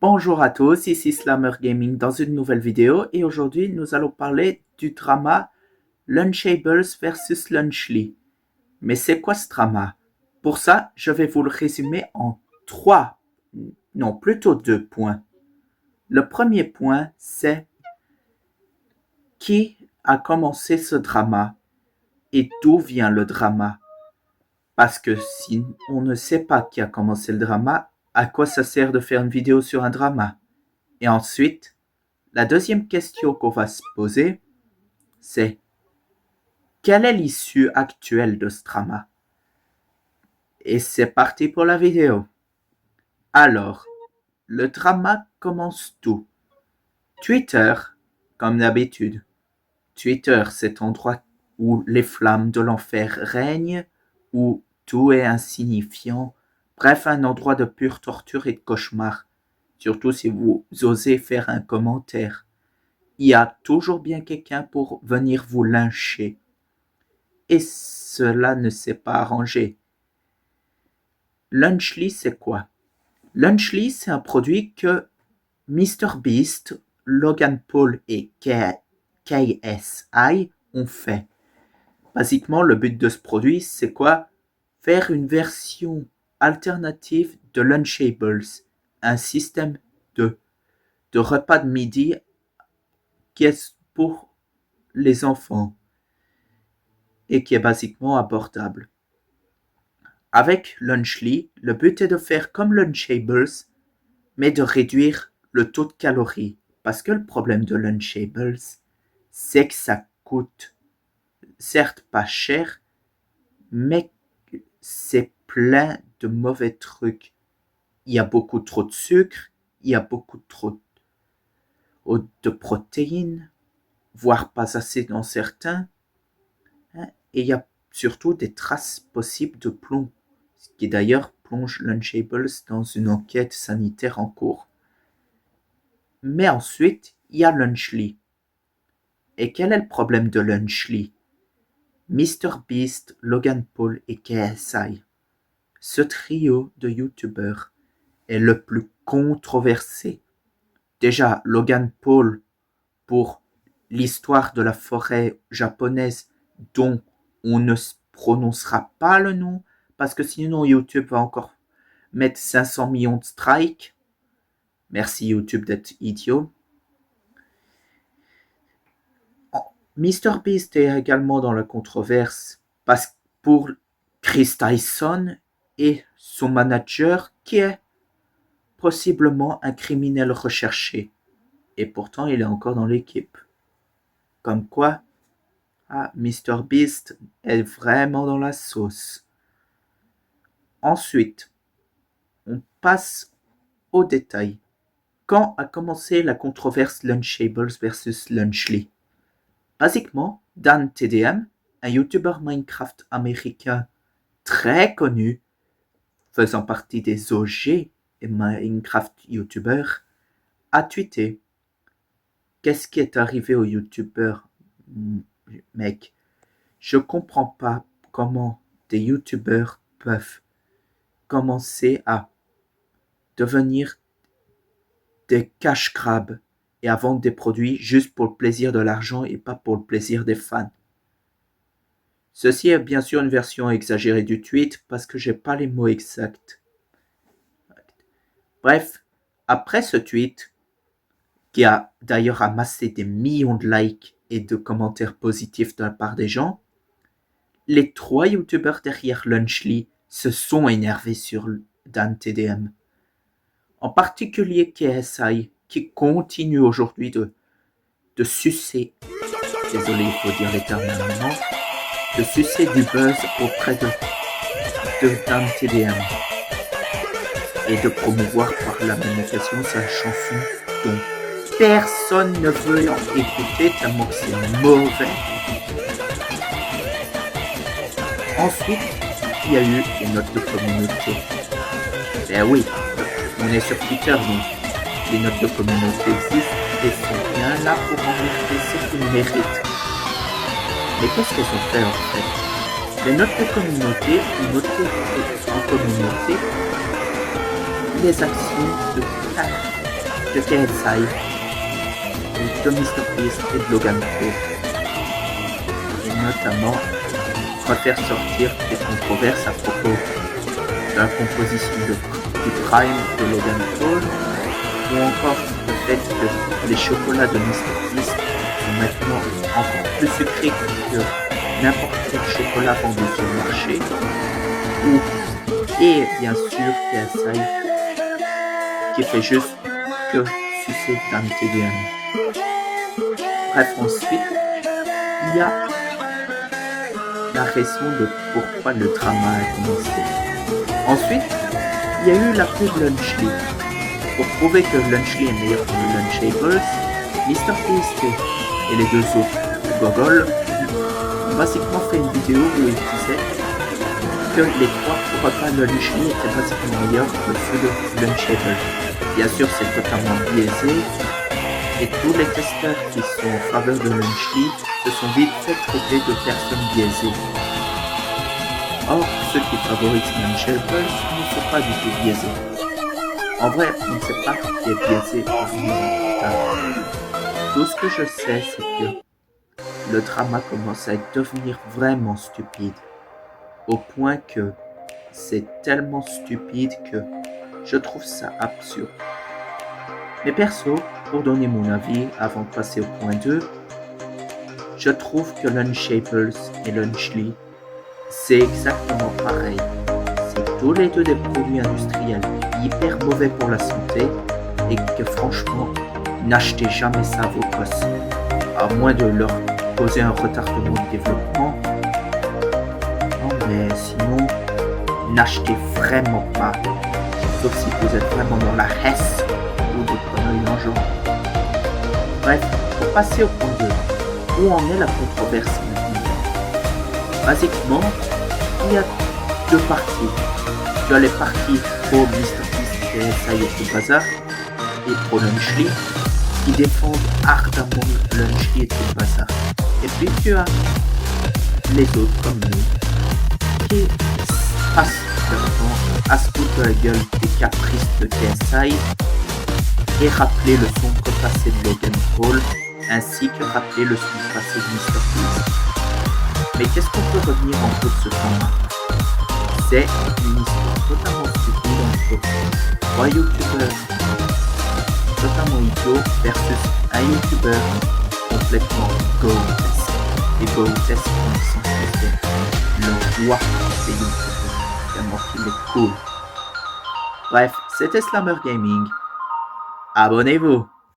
Bonjour à tous, ici Slammer Gaming dans une nouvelle vidéo et aujourd'hui nous allons parler du drama Lunchables vs Lunchly. Mais c'est quoi ce drama? Pour ça, je vais vous le résumer en plutôt 2 points. Le premier point, c'est qui a commencé ce drama et d'où vient le drama? Parce que si on ne sait pas qui a commencé le drama, à quoi ça sert de faire une vidéo sur un drama? Et ensuite, la deuxième question qu'on va se poser, c'est quelle est l'issue actuelle de ce drama? Et c'est parti pour la vidéo. Alors, le drama commence d'où? Twitter, comme d'habitude. Twitter, cet endroit où les flammes de l'enfer règnent, où tout est insignifiant, bref, un endroit de pure torture et de cauchemar, surtout si vous osez faire un commentaire. Il y a toujours bien quelqu'un pour venir vous lyncher. Et cela ne s'est pas arrangé. Lunchly, c'est quoi? Lunchly, c'est un produit que MrBeast, Logan Paul et KSI ont fait. Basiquement, le but de ce produit, c'est quoi? Faire une version alternative de Lunchables, un système de repas de midi qui est pour les enfants et qui est basiquement abordable. Avec Lunchly, le but est de faire comme Lunchables, mais de réduire le taux de calories. Parce que le problème de Lunchables, c'est que ça coûte certes pas cher, mais c'est plein de mauvais trucs. Il y a beaucoup trop de sucre, il y a beaucoup trop de protéines, voire pas assez dans certains, et il y a surtout des traces possibles de plomb, ce qui d'ailleurs plonge Lunchables dans une enquête sanitaire en cours. Mais ensuite, il y a Lunchly. Et quel est le problème de Lunchly? MrBeast, Logan Paul et KSI. Ce trio de youtubeurs est le plus controversé. Déjà, Logan Paul pour l'histoire de la forêt japonaise dont on ne prononcera pas le nom parce que sinon YouTube va encore mettre 500 millions de strikes. Merci YouTube d'être idiot. MrBeast est également dans la controverse parce pour Chris Tyson et son manager qui est possiblement un criminel recherché. Et pourtant, il est encore dans l'équipe. Comme quoi, MrBeast est vraiment dans la sauce. Ensuite, on passe aux détails. Quand a commencé la controverse Lunchables versus Lunchly? Basiquement, DanTDM, un YouTuber Minecraft américain très connu, faisant partie des OG et Minecraft YouTubers, a tweeté: qu'est-ce qui est arrivé aux YouTubers, mec? Je comprends pas comment des YouTubers peuvent commencer à devenir des cash grabs et à vendre des produits juste pour le plaisir de l'argent et pas pour le plaisir des fans. Ceci est bien sûr une version exagérée du tweet parce que j'ai pas les mots exacts. Bref, après ce tweet, qui a d'ailleurs amassé des millions de likes et de commentaires positifs de la part des gens, les 3 youtubeurs derrière Lunchly se sont énervés sur DanTDM. En particulier KSI, qui continue aujourd'hui de sucer, désolé, il faut dire les termes maintenant, de sucer du buzz auprès de DanTDM et de promouvoir par la même occasion sa chanson dont personne ne veut en écouter tellement que c'est mauvais. Ensuite, il y a eu les notes de communauté. Ben oui, on est sur Twitter, donc les notes de communauté existent et sont bien là pour en mériter ce qu'ils méritent. Mais qu'est-ce qu'elles ont fait en fait? Les notes de communauté ont noté en communauté les actions de de KSI, de MrBeast et de Logan Paul. Et notamment, préfère sortir des controverses à propos de la composition du Prime de Logan Paul, ou encore le fait que les chocolats de MrBeast sont maintenant encore plus sucrés que n'importe quel chocolat vendu sur le marché, et bien sûr KSI qui fait juste que sucer d'un TDM. Bref, ensuite, il y a la raison de pourquoi le drama a commencé. Ensuite, il y a eu la pub Lunchly. Pour prouver que Lunchly est meilleur que le Lunchables, MrBeast et les deux autres gogoles ont basiquement fait une vidéo où ils disaient que les trois repas de Lunchly étaient basiquement meilleurs que ceux de Lunchables. Bien sûr, c'est totalement biaisé, et tous les testeurs qui sont en faveur de Lunchly se sont vite fait traiter de personnes biaisées. Or, ceux qui favorisent Lunchables ne sont pas du tout biaisés. En vrai, on ne sait pas qui est biaisé par le. Tout ce que je sais, c'est que le drama commence à devenir vraiment stupide. Au point que c'est tellement stupide que je trouve ça absurde. Mais perso, pour donner mon avis avant de passer au point 2, je trouve que Lunchables et Lunchly, c'est exactement pareil. C'est tous les deux des produits industriels hyper mauvais pour la santé et que franchement, n'achetez jamais ça à vos gosses, à moins de leur causer un retardement de développement. Non mais sinon, n'achetez vraiment pas, sauf si vous êtes vraiment dans la hesse ou des conneries en genre. Bref, pour passer au point 2, où en est la controverse maintenant? Basiquement, il y a deux parties. Tu as les parties pro MrBeast, KSI et tout bazar, et pro Lunchly, qui défendent ardemment Lunchly et tout bazar. Et puis tu as les autres comme nous, qui passent leur temps à se foutre de la gueule des caprices de KSI et rappeler le sombre passé de Logan Paul, ainsi que rappeler le sombre passé de MrBeast. Mais qu'est-ce qu'on peut retenir en tout ce temps-là? C'est une histoire totalement stupide entre trois youtubeurs totalement idiots versus un youtubeur complètement grotesque. Et grotesque dans le sens que c'est le roi des youtubeurs, tellement qu'il est cool. Bref, c'était Slammer Gaming. Abonnez-vous!